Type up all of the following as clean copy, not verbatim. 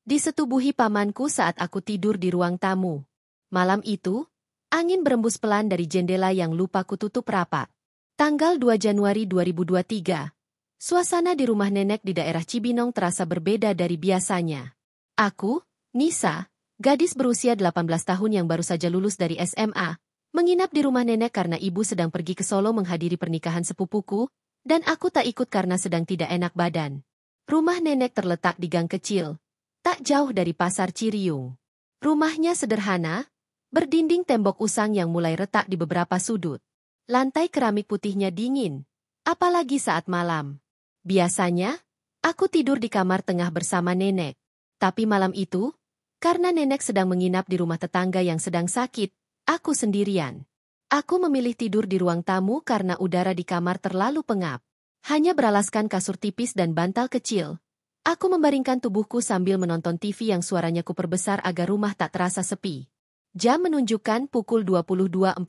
Disetubuhi pamanku saat aku tidur di ruang tamu. Malam itu, angin berembus pelan dari jendela yang lupa kututup rapat. Tanggal 2 Januari 2023. Suasana di rumah nenek di daerah Cibinong terasa berbeda dari biasanya. Aku, Nisa, gadis berusia 18 tahun yang baru saja lulus dari SMA, menginap di rumah nenek karena ibu sedang pergi ke Solo menghadiri pernikahan sepupuku, dan aku tak ikut karena sedang tidak enak badan. Rumah nenek terletak di gang kecil, tak jauh dari pasar Ciriung. Rumahnya sederhana, berdinding tembok usang yang mulai retak di beberapa sudut. Lantai keramik putihnya dingin, apalagi saat malam. Biasanya, aku tidur di kamar tengah bersama nenek. Tapi malam itu, karena nenek sedang menginap di rumah tetangga yang sedang sakit, aku sendirian. Aku memilih tidur di ruang tamu karena udara di kamar terlalu pengap. Hanya beralaskan kasur tipis dan bantal kecil. Aku membaringkan tubuhku sambil menonton TV yang suaranya kuperbesar agar rumah tak terasa sepi. Jam menunjukkan pukul 22.41.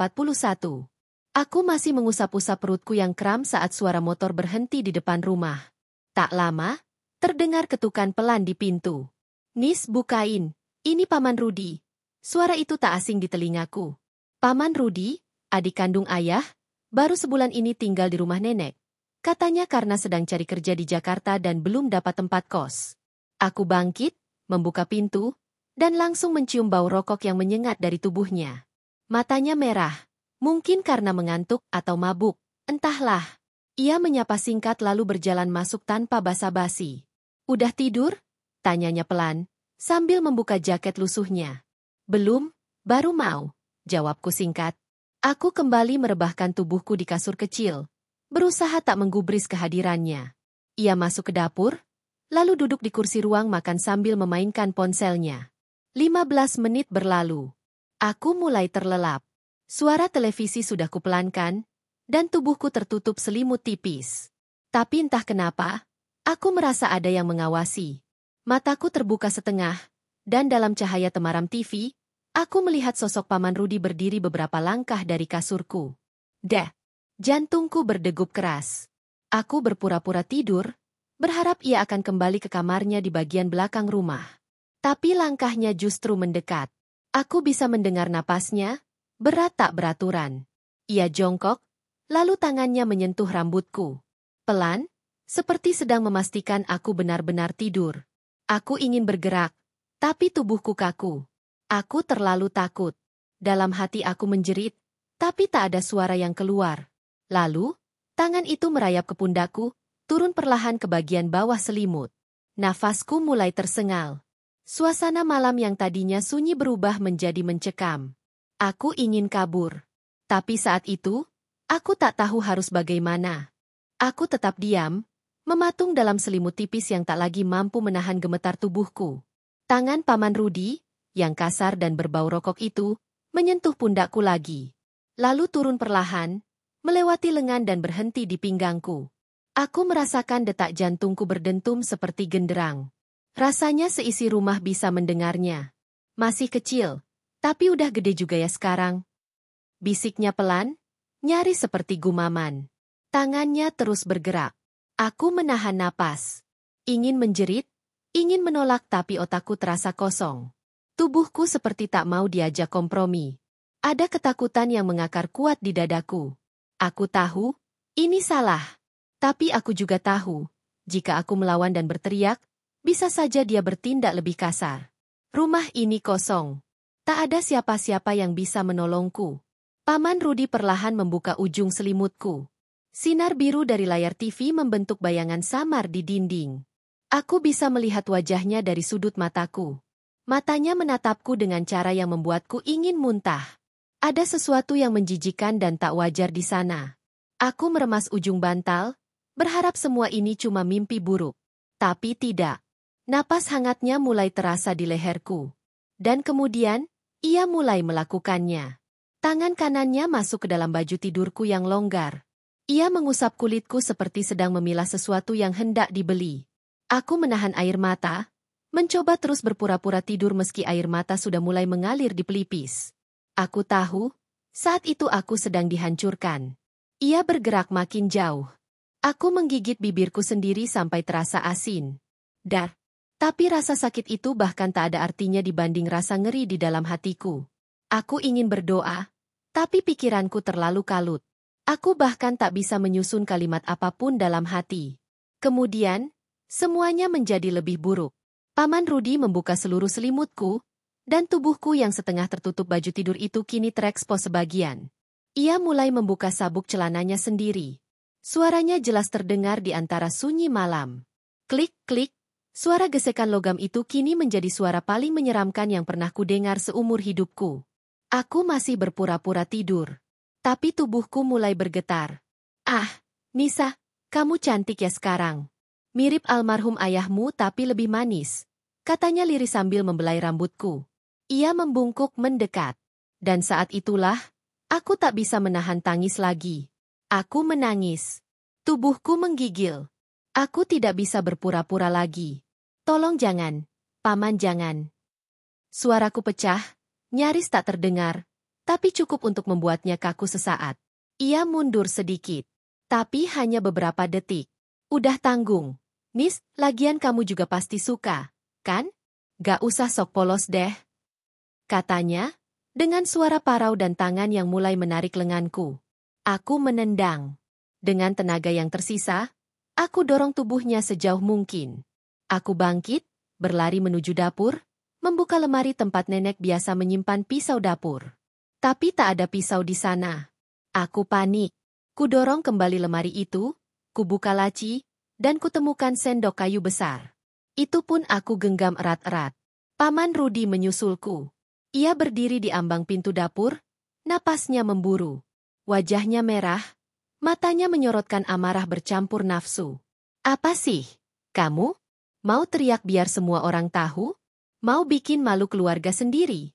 Aku masih mengusap-usap perutku yang kram saat suara motor berhenti di depan rumah. Tak lama, terdengar ketukan pelan di pintu. "Nis, bukain. Ini Paman Rudi." Suara itu tak asing di telingaku. Paman Rudi, adik kandung ayah, baru sebulan ini tinggal di rumah nenek. Katanya karena sedang cari kerja di Jakarta dan belum dapat tempat kos. Aku bangkit, membuka pintu, dan langsung mencium bau rokok yang menyengat dari tubuhnya. Matanya merah. Mungkin karena mengantuk atau mabuk, entahlah. Ia menyapa singkat lalu berjalan masuk tanpa basa-basi. "Udah tidur?" tanyanya pelan, sambil membuka jaket lusuhnya. "Belum, baru mau," jawabku singkat. Aku kembali merebahkan tubuhku di kasur kecil, berusaha tak menggubris kehadirannya. Ia masuk ke dapur, lalu duduk di kursi ruang makan sambil memainkan ponselnya. 15 menit berlalu. Aku mulai terlelap. Suara televisi sudah kupelankan, dan tubuhku tertutup selimut tipis. Tapi entah kenapa, aku merasa ada yang mengawasi. Mataku terbuka setengah, dan dalam cahaya temaram TV, aku melihat sosok Paman Rudi berdiri beberapa langkah dari kasurku. Jantungku berdegup keras. Aku berpura-pura tidur, berharap ia akan kembali ke kamarnya di bagian belakang rumah. Tapi langkahnya justru mendekat. Aku bisa mendengar napasnya, berat tak beraturan. Ia jongkok, lalu tangannya menyentuh rambutku. Pelan, seperti sedang memastikan aku benar-benar tidur. Aku ingin bergerak, tapi tubuhku kaku. Aku terlalu takut. Dalam hati aku menjerit, tapi tak ada suara yang keluar. Lalu, tangan itu merayap ke pundakku, turun perlahan ke bagian bawah selimut. Nafasku mulai tersengal. Suasana malam yang tadinya sunyi berubah menjadi mencekam. Aku ingin kabur. Tapi saat itu, aku tak tahu harus bagaimana. Aku tetap diam, mematung dalam selimut tipis yang tak lagi mampu menahan gemetar tubuhku. Tangan Paman Rudi, yang kasar dan berbau rokok itu, menyentuh pundakku lagi. Lalu turun perlahan, melewati lengan dan berhenti di pinggangku. Aku merasakan detak jantungku berdentum seperti genderang. Rasanya seisi rumah bisa mendengarnya. "Masih kecil, tapi udah gede juga ya sekarang," bisiknya pelan, nyaris seperti gumaman. Tangannya terus bergerak. Aku menahan napas. Ingin menjerit, ingin menolak tapi otakku terasa kosong. Tubuhku seperti tak mau diajak kompromi. Ada ketakutan yang mengakar kuat di dadaku. Aku tahu, ini salah. Tapi aku juga tahu, jika aku melawan dan berteriak, bisa saja dia bertindak lebih kasar. Rumah ini kosong. Tak ada siapa-siapa yang bisa menolongku. Paman Rudi perlahan membuka ujung selimutku. Sinar biru dari layar TV membentuk bayangan samar di dinding. Aku bisa melihat wajahnya dari sudut mataku. Matanya menatapku dengan cara yang membuatku ingin muntah. Ada sesuatu yang menjijikan dan tak wajar di sana. Aku meremas ujung bantal, berharap semua ini cuma mimpi buruk. Tapi tidak. Napas hangatnya mulai terasa di leherku. Dan kemudian, ia mulai melakukannya. Tangan kanannya masuk ke dalam baju tidurku yang longgar. Ia mengusap kulitku seperti sedang memilah sesuatu yang hendak dibeli. Aku menahan air mata, mencoba terus berpura-pura tidur meski air mata sudah mulai mengalir di pelipis. Aku tahu, saat itu aku sedang dihancurkan. Ia bergerak makin jauh. Aku menggigit bibirku sendiri sampai terasa asin. Tapi rasa sakit itu bahkan tak ada artinya dibanding rasa ngeri di dalam hatiku. Aku ingin berdoa, tapi pikiranku terlalu kalut. Aku bahkan tak bisa menyusun kalimat apapun dalam hati. Kemudian, semuanya menjadi lebih buruk. Paman Rudi membuka seluruh selimutku, dan tubuhku yang setengah tertutup baju tidur itu kini terekspos sebagian. Ia mulai membuka sabuk celananya sendiri. Suaranya jelas terdengar di antara sunyi malam. Klik, klik. Suara gesekan logam itu kini menjadi suara paling menyeramkan yang pernah kudengar seumur hidupku. Aku masih berpura-pura tidur. Tapi tubuhku mulai bergetar. Ah, Nisa, kamu cantik ya sekarang. Mirip almarhum ayahmu tapi lebih manis. Katanya lirih sambil membelai rambutku. Ia membungkuk mendekat. Dan saat itulah, aku tak bisa menahan tangis lagi. Aku menangis. Tubuhku menggigil. Aku tidak bisa berpura-pura lagi. Tolong jangan, Paman jangan. Suaraku pecah, nyaris tak terdengar, tapi cukup untuk membuatnya kaku sesaat. Ia mundur sedikit, tapi hanya beberapa detik. Udah tanggung. Nis, lagian kamu juga pasti suka, kan? Gak usah sok polos deh. Katanya, dengan suara parau dan tangan yang mulai menarik lenganku. Aku menendang. Dengan tenaga yang tersisa, aku dorong tubuhnya sejauh mungkin. Aku bangkit, berlari menuju dapur, membuka lemari tempat nenek biasa menyimpan pisau dapur. Tapi tak ada pisau di sana. Aku panik. Kudorong kembali lemari itu, kubuka laci, dan kutemukan sendok kayu besar. Itu pun aku genggam erat-erat. Paman Rudi menyusulku. Ia berdiri di ambang pintu dapur, napasnya memburu. Wajahnya merah, matanya menyorotkan amarah bercampur nafsu. Apa sih, kamu? Mau teriak biar semua orang tahu? Mau bikin malu keluarga sendiri?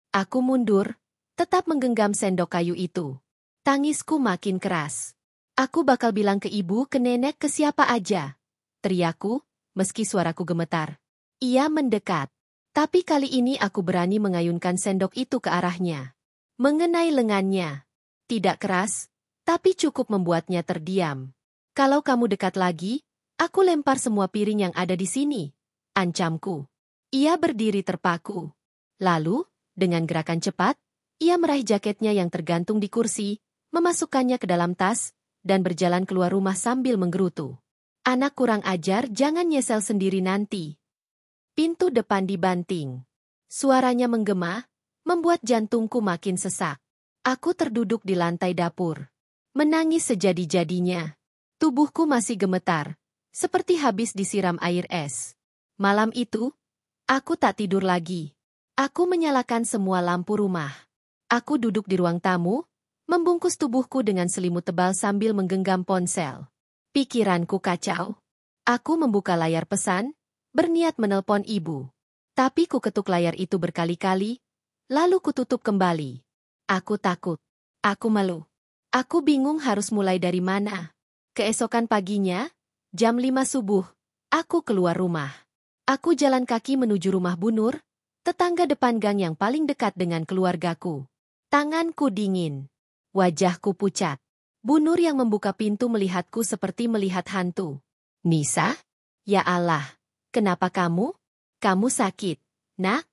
Aku mundur, tetap menggenggam sendok kayu itu. Tangisku makin keras. Aku bakal bilang ke ibu, ke nenek, ke siapa aja. Teriakku, meski suaraku gemetar. Ia mendekat. Tapi kali ini aku berani mengayunkan sendok itu ke arahnya. Mengenai lengannya. Tidak keras, tapi cukup membuatnya terdiam. Kalau kamu dekat lagi, aku lempar semua piring yang ada di sini, ancamku. Ia berdiri terpaku. Lalu, dengan gerakan cepat, ia meraih jaketnya yang tergantung di kursi, memasukkannya ke dalam tas, dan berjalan keluar rumah sambil menggerutu. Anak kurang ajar, jangan nyesel sendiri nanti. Pintu depan dibanting. Suaranya menggema, membuat jantungku makin sesak. Aku terduduk di lantai dapur. Menangis sejadi-jadinya. Tubuhku masih gemetar. Seperti habis disiram air es. Malam itu, aku tak tidur lagi. Aku menyalakan semua lampu rumah. Aku duduk di ruang tamu, membungkus tubuhku dengan selimut tebal sambil menggenggam ponsel. Pikiranku kacau. Aku membuka layar pesan, berniat menelpon ibu. Tapi ku ketuk layar itu berkali-kali, lalu kututup kembali. Aku takut. Aku malu. Aku bingung harus mulai dari mana. Keesokan paginya, jam 5 subuh, aku keluar rumah. Aku jalan kaki menuju rumah Bu Nur, tetangga depan gang yang paling dekat dengan keluargaku. Tanganku dingin. Wajahku pucat. Bu Nur yang membuka pintu melihatku seperti melihat hantu. Nisa? Ya Allah, kenapa kamu? Kamu sakit, nak?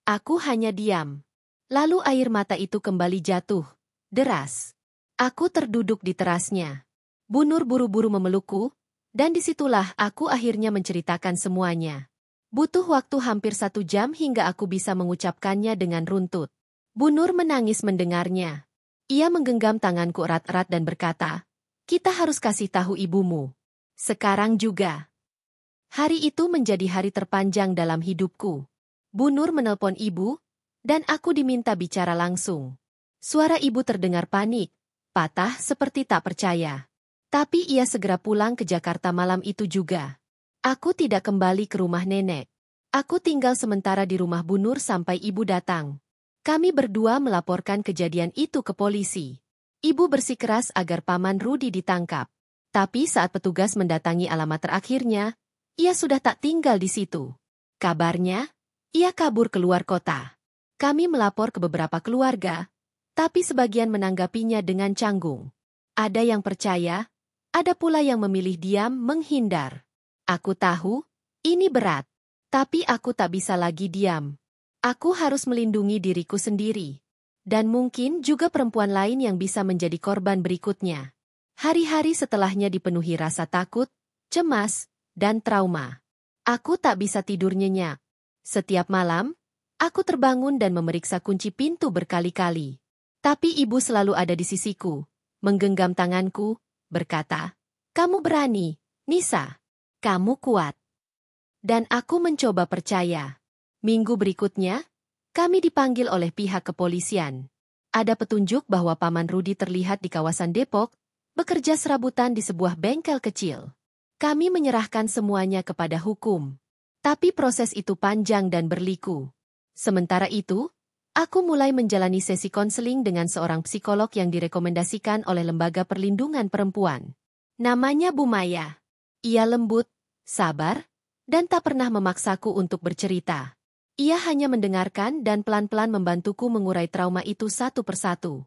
Aku hanya diam. Lalu air mata itu kembali jatuh, deras. Aku terduduk di terasnya. Bu Nur buru-buru memelukku, dan disitulah aku akhirnya menceritakan semuanya. Butuh waktu hampir 1 jam hingga aku bisa mengucapkannya dengan runtut. Bu Nur menangis mendengarnya. Ia menggenggam tanganku erat-erat dan berkata, "Kita harus kasih tahu ibumu. Sekarang juga." Hari itu menjadi hari terpanjang dalam hidupku. Bu Nur menelpon ibu, dan aku diminta bicara langsung. Suara ibu terdengar panik, patah seperti tak percaya. Tapi ia segera pulang ke Jakarta malam itu juga. Aku tidak kembali ke rumah nenek. Aku tinggal sementara di rumah Bu Nur sampai ibu datang. Kami berdua melaporkan kejadian itu ke polisi. Ibu bersikeras agar Paman Rudi ditangkap. Tapi saat petugas mendatangi alamat terakhirnya, ia sudah tak tinggal di situ. Kabarnya, ia kabur keluar kota. Kami melapor ke beberapa keluarga, tapi sebagian menanggapinya dengan canggung. Ada yang percaya, ada pula yang memilih diam menghindar. Aku tahu, ini berat. Tapi aku tak bisa lagi diam. Aku harus melindungi diriku sendiri. Dan mungkin juga perempuan lain yang bisa menjadi korban berikutnya. Hari-hari setelahnya dipenuhi rasa takut, cemas, dan trauma. Aku tak bisa tidur nyenyak. Setiap malam, aku terbangun dan memeriksa kunci pintu berkali-kali. Tapi ibu selalu ada di sisiku, menggenggam tanganku, berkata, "Kamu berani, Nisa. Kamu kuat." Dan aku mencoba percaya. Minggu berikutnya, kami dipanggil oleh pihak kepolisian. Ada petunjuk bahwa Paman Rudi terlihat di kawasan Depok, bekerja serabutan di sebuah bengkel kecil. Kami menyerahkan semuanya kepada hukum. Tapi proses itu panjang dan berliku. Sementara itu, aku mulai menjalani sesi konseling dengan seorang psikolog yang direkomendasikan oleh Lembaga Perlindungan Perempuan. Namanya Bu Maya. Ia lembut, sabar, dan tak pernah memaksaku untuk bercerita. Ia hanya mendengarkan dan pelan-pelan membantuku mengurai trauma itu satu persatu.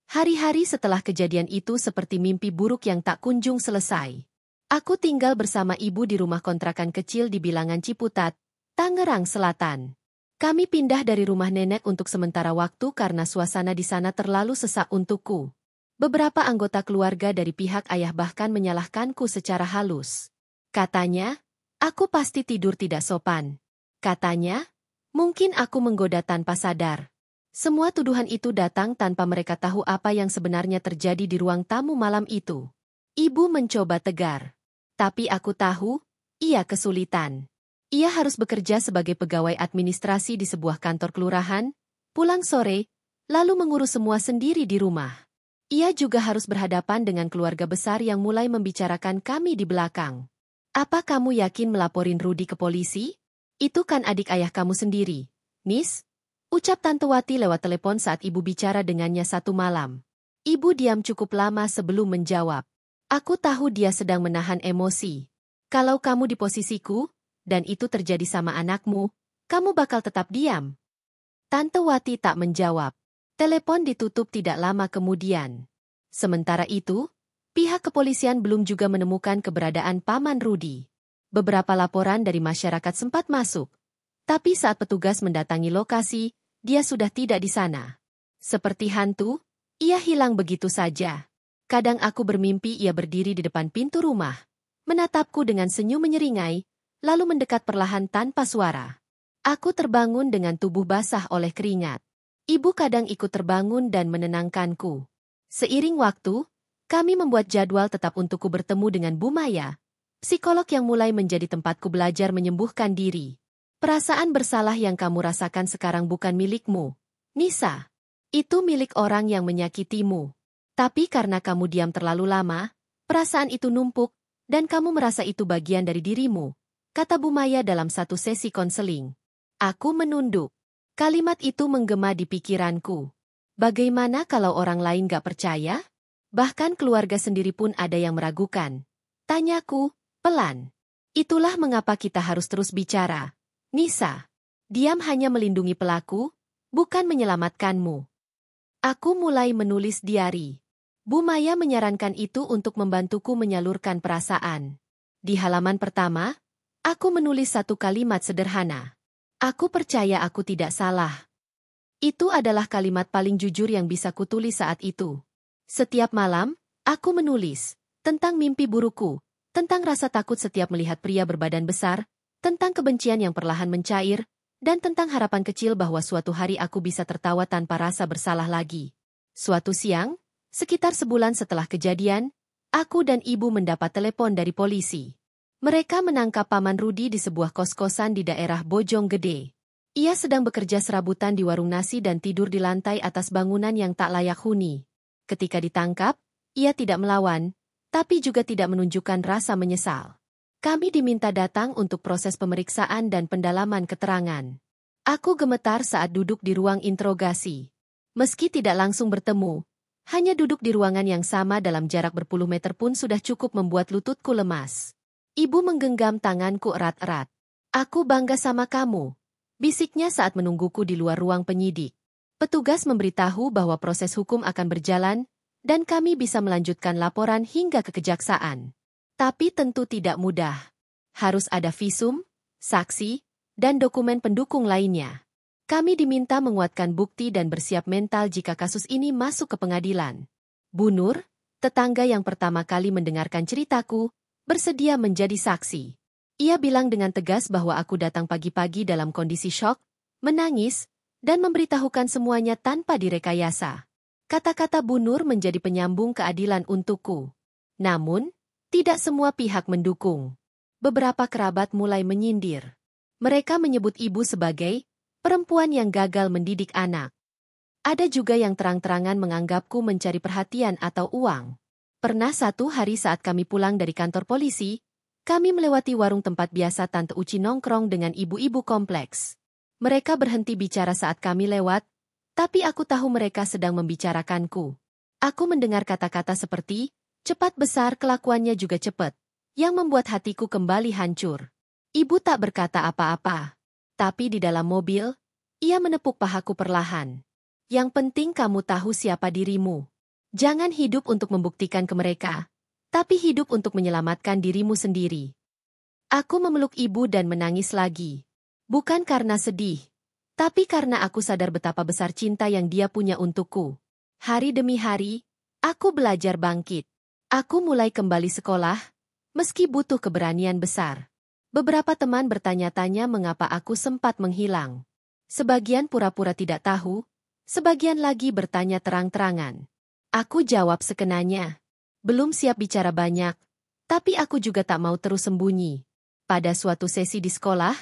Hari-hari setelah kejadian itu seperti mimpi buruk yang tak kunjung selesai. Aku tinggal bersama ibu di rumah kontrakan kecil di bilangan Ciputat, Tangerang Selatan. Kami pindah dari rumah nenek untuk sementara waktu karena suasana di sana terlalu sesak untukku. Beberapa anggota keluarga dari pihak ayah bahkan menyalahkanku secara halus. Katanya, aku pasti tidur tidak sopan. Katanya, mungkin aku menggoda tanpa sadar. Semua tuduhan itu datang tanpa mereka tahu apa yang sebenarnya terjadi di ruang tamu malam itu. Ibu mencoba tegar. Tapi aku tahu, ia kesulitan. Ia harus bekerja sebagai pegawai administrasi di sebuah kantor kelurahan, pulang sore, lalu mengurus semua sendiri di rumah. Ia juga harus berhadapan dengan keluarga besar yang mulai membicarakan kami di belakang. "Apa kamu yakin melaporin Rudi ke polisi? Itu kan adik ayah kamu sendiri, Nis," ucap Tante Wati lewat telepon saat ibu bicara dengannya satu malam. Ibu diam cukup lama sebelum menjawab. Aku tahu dia sedang menahan emosi. Kalau kamu di posisiku, dan itu terjadi sama anakmu, kamu bakal tetap diam. Tante Wati tak menjawab. Telepon ditutup tidak lama kemudian. Sementara itu, pihak kepolisian belum juga menemukan keberadaan Paman Rudi. Beberapa laporan dari masyarakat sempat masuk. Tapi saat petugas mendatangi lokasi, dia sudah tidak di sana. Seperti hantu, ia hilang begitu saja. Kadang aku bermimpi ia berdiri di depan pintu rumah, menatapku dengan senyum menyeringai, lalu mendekat perlahan tanpa suara. Aku terbangun dengan tubuh basah oleh keringat. Ibu kadang ikut terbangun dan menenangkanku. Seiring waktu, kami membuat jadwal tetap untukku bertemu dengan Bu Maya, psikolog yang mulai menjadi tempatku belajar menyembuhkan diri. Perasaan bersalah yang kamu rasakan sekarang bukan milikmu, Nisa. Itu milik orang yang menyakitimu. Tapi karena kamu diam terlalu lama, perasaan itu numpuk, dan kamu merasa itu bagian dari dirimu, kata Bu Maya dalam satu sesi konseling. Aku menunduk. Kalimat itu menggema di pikiranku. Bagaimana kalau orang lain gak percaya? Bahkan keluarga sendiri pun ada yang meragukan. Tanyaku, pelan. Itulah mengapa kita harus terus bicara. Nisa, diam hanya melindungi pelaku, bukan menyelamatkanmu. Aku mulai menulis diari. Bu Maya menyarankan itu untuk membantuku menyalurkan perasaan. Di halaman pertama, aku menulis satu kalimat sederhana. Aku percaya aku tidak salah. Itu adalah kalimat paling jujur yang bisa kutulis saat itu. Setiap malam, aku menulis tentang mimpi burukku, tentang rasa takut setiap melihat pria berbadan besar, tentang kebencian yang perlahan mencair, dan tentang harapan kecil bahwa suatu hari aku bisa tertawa tanpa rasa bersalah lagi. Suatu siang, sekitar sebulan setelah kejadian, aku dan ibu mendapat telepon dari polisi. Mereka menangkap Paman Rudi di sebuah kos-kosan di daerah Bojonggede. Ia sedang bekerja serabutan di warung nasi dan tidur di lantai atas bangunan yang tak layak huni. Ketika ditangkap, ia tidak melawan, tapi juga tidak menunjukkan rasa menyesal. Kami diminta datang untuk proses pemeriksaan dan pendalaman keterangan. Aku gemetar saat duduk di ruang interogasi. Meski tidak langsung bertemu, hanya duduk di ruangan yang sama dalam jarak berpuluh meter pun sudah cukup membuat lututku lemas. Ibu menggenggam tanganku erat-erat. Aku bangga sama kamu, bisiknya saat menungguku di luar ruang penyidik. Petugas memberitahu bahwa proses hukum akan berjalan, dan kami bisa melanjutkan laporan hingga ke kejaksaan. Tapi tentu tidak mudah. Harus ada visum, saksi, dan dokumen pendukung lainnya. Kami diminta menguatkan bukti dan bersiap mental jika kasus ini masuk ke pengadilan. Bu Nur, tetangga yang pertama kali mendengarkan ceritaku, bersedia menjadi saksi. Ia bilang dengan tegas bahwa aku datang pagi-pagi dalam kondisi syok, menangis, dan memberitahukan semuanya tanpa direkayasa. Kata-kata Bu Nur menjadi penyambung keadilan untukku. Namun, tidak semua pihak mendukung. Beberapa kerabat mulai menyindir. Mereka menyebut ibu sebagai perempuan yang gagal mendidik anak. Ada juga yang terang-terangan menganggapku mencari perhatian atau uang. Pernah satu hari saat kami pulang dari kantor polisi, kami melewati warung tempat biasa Tante Uci nongkrong dengan ibu-ibu kompleks. Mereka berhenti bicara saat kami lewat, tapi aku tahu mereka sedang membicarakanku. Aku mendengar kata-kata seperti, cepat besar kelakuannya juga cepat, yang membuat hatiku kembali hancur. Ibu tak berkata apa-apa, tapi di dalam mobil, ia menepuk pahaku perlahan. Yang penting kamu tahu siapa dirimu. Jangan hidup untuk membuktikan ke mereka, tapi hidup untuk menyelamatkan dirimu sendiri. Aku memeluk ibu dan menangis lagi. Bukan karena sedih, tapi karena aku sadar betapa besar cinta yang dia punya untukku. Hari demi hari, aku belajar bangkit. Aku mulai kembali sekolah, meski butuh keberanian besar. Beberapa teman bertanya-tanya mengapa aku sempat menghilang. Sebagian pura-pura tidak tahu, sebagian lagi bertanya terang-terangan. Aku jawab sekenanya. Belum siap bicara banyak, tapi aku juga tak mau terus sembunyi. Pada suatu sesi di sekolah,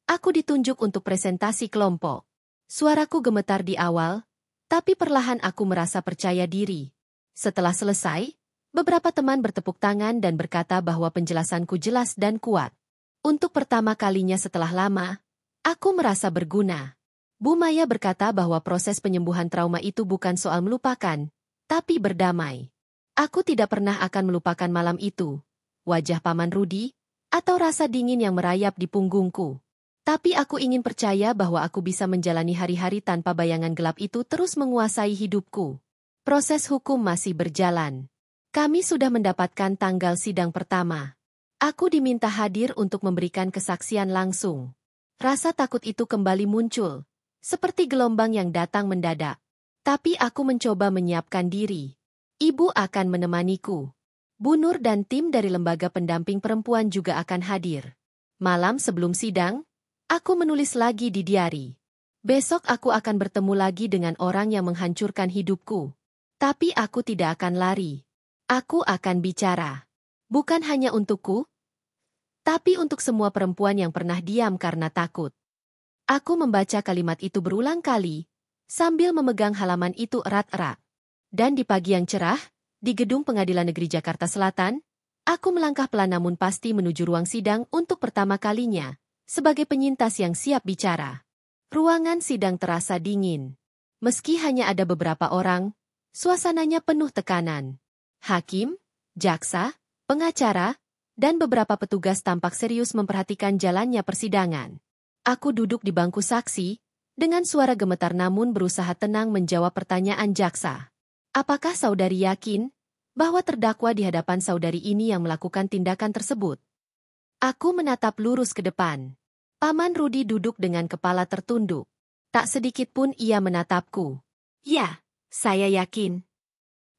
aku ditunjuk untuk presentasi kelompok. Suaraku gemetar di awal, tapi perlahan aku merasa percaya diri. Setelah selesai, beberapa teman bertepuk tangan dan berkata bahwa penjelasanku jelas dan kuat. Untuk pertama kalinya setelah lama, aku merasa berguna. Bu Maya berkata bahwa proses penyembuhan trauma itu bukan soal melupakan, tapi berdamai. Aku tidak pernah akan melupakan malam itu, wajah Paman Rudi, atau rasa dingin yang merayap di punggungku. Tapi aku ingin percaya bahwa aku bisa menjalani hari-hari tanpa bayangan gelap itu terus menguasai hidupku. Proses hukum masih berjalan. Kami sudah mendapatkan tanggal sidang pertama. Aku diminta hadir untuk memberikan kesaksian langsung. Rasa takut itu kembali muncul, seperti gelombang yang datang mendadak. Tapi aku mencoba menyiapkan diri. Ibu akan menemaniku. Bu Nur dan tim dari Lembaga Pendamping Perempuan juga akan hadir. Malam sebelum sidang, aku menulis lagi di diari. Besok aku akan bertemu lagi dengan orang yang menghancurkan hidupku. Tapi aku tidak akan lari. Aku akan bicara. Bukan hanya untukku, tapi untuk semua perempuan yang pernah diam karena takut. Aku membaca kalimat itu berulang kali, sambil memegang halaman itu erat-erat. Dan di pagi yang cerah, di Gedung Pengadilan Negeri Jakarta Selatan, aku melangkah pelan namun pasti menuju ruang sidang untuk pertama kalinya, sebagai penyintas yang siap bicara. Ruangan sidang terasa dingin. Meski hanya ada beberapa orang, suasananya penuh tekanan. Hakim, jaksa, pengacara, dan beberapa petugas tampak serius memperhatikan jalannya persidangan. Aku duduk di bangku saksi, dengan suara gemetar namun berusaha tenang menjawab pertanyaan jaksa. Apakah saudari yakin bahwa terdakwa di hadapan saudari ini yang melakukan tindakan tersebut? Aku menatap lurus ke depan. Paman Rudi duduk dengan kepala tertunduk. Tak sedikit pun ia menatapku. Ya, saya yakin.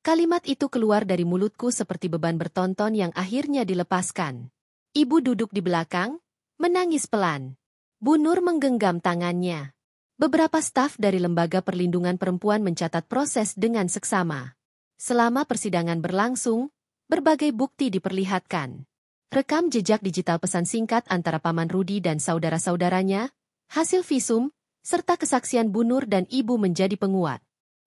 Kalimat itu keluar dari mulutku seperti beban bertonton yang akhirnya dilepaskan. Ibu duduk di belakang, menangis pelan. Bu Nur menggenggam tangannya. Beberapa staf dari Lembaga Perlindungan Perempuan mencatat proses dengan seksama. Selama persidangan berlangsung, berbagai bukti diperlihatkan. Rekam jejak digital pesan singkat antara Paman Rudi dan saudara-saudaranya, hasil visum, serta kesaksian Bu Nur dan ibu menjadi penguat.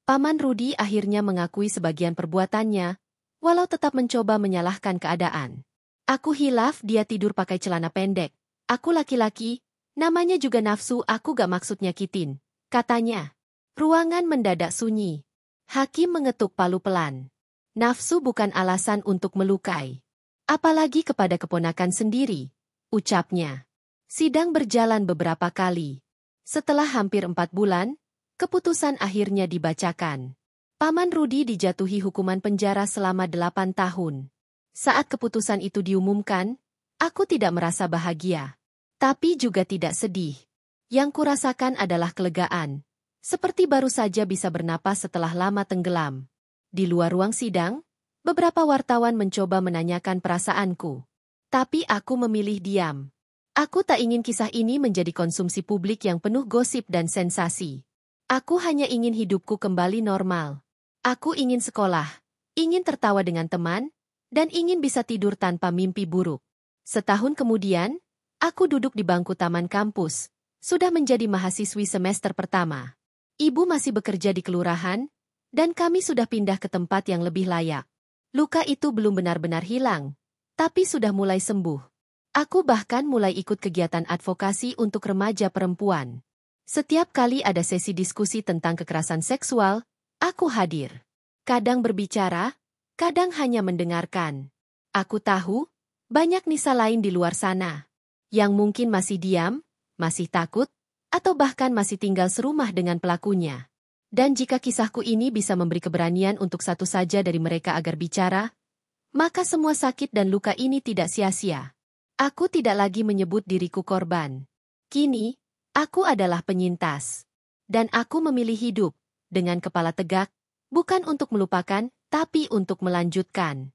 Paman Rudi akhirnya mengakui sebagian perbuatannya, walau tetap mencoba menyalahkan keadaan. Aku hilaf dia tidur pakai celana pendek. Aku laki-laki. Namanya juga nafsu, aku gak maksud nyakitin, katanya. Ruangan mendadak sunyi. Hakim mengetuk palu pelan. Nafsu bukan alasan untuk melukai. Apalagi kepada keponakan sendiri, ucapnya. Sidang berjalan beberapa kali. Setelah hampir 4 bulan, keputusan akhirnya dibacakan. Paman Rudi dijatuhi hukuman penjara selama 8 tahun. Saat keputusan itu diumumkan, aku tidak merasa bahagia. Tapi juga tidak sedih. Yang kurasakan adalah kelegaan. Seperti baru saja bisa bernapas setelah lama tenggelam. Di luar ruang sidang, beberapa wartawan mencoba menanyakan perasaanku. Tapi aku memilih diam. Aku tak ingin kisah ini menjadi konsumsi publik yang penuh gosip dan sensasi. Aku hanya ingin hidupku kembali normal. Aku ingin sekolah, ingin tertawa dengan teman, dan ingin bisa tidur tanpa mimpi buruk. Setahun kemudian, aku duduk di bangku taman kampus, sudah menjadi mahasiswi semester pertama. Ibu masih bekerja di kelurahan, dan kami sudah pindah ke tempat yang lebih layak. Luka itu belum benar-benar hilang, tapi sudah mulai sembuh. Aku bahkan mulai ikut kegiatan advokasi untuk remaja perempuan. Setiap kali ada sesi diskusi tentang kekerasan seksual, aku hadir. Kadang berbicara, kadang hanya mendengarkan. Aku tahu, banyak Nisa lain di luar sana, yang mungkin masih diam, masih takut, atau bahkan masih tinggal serumah dengan pelakunya. Dan jika kisahku ini bisa memberi keberanian untuk satu saja dari mereka agar bicara, maka semua sakit dan luka ini tidak sia-sia. Aku tidak lagi menyebut diriku korban. Kini, aku adalah penyintas. Dan aku memilih hidup, dengan kepala tegak, bukan untuk melupakan, tapi untuk melanjutkan.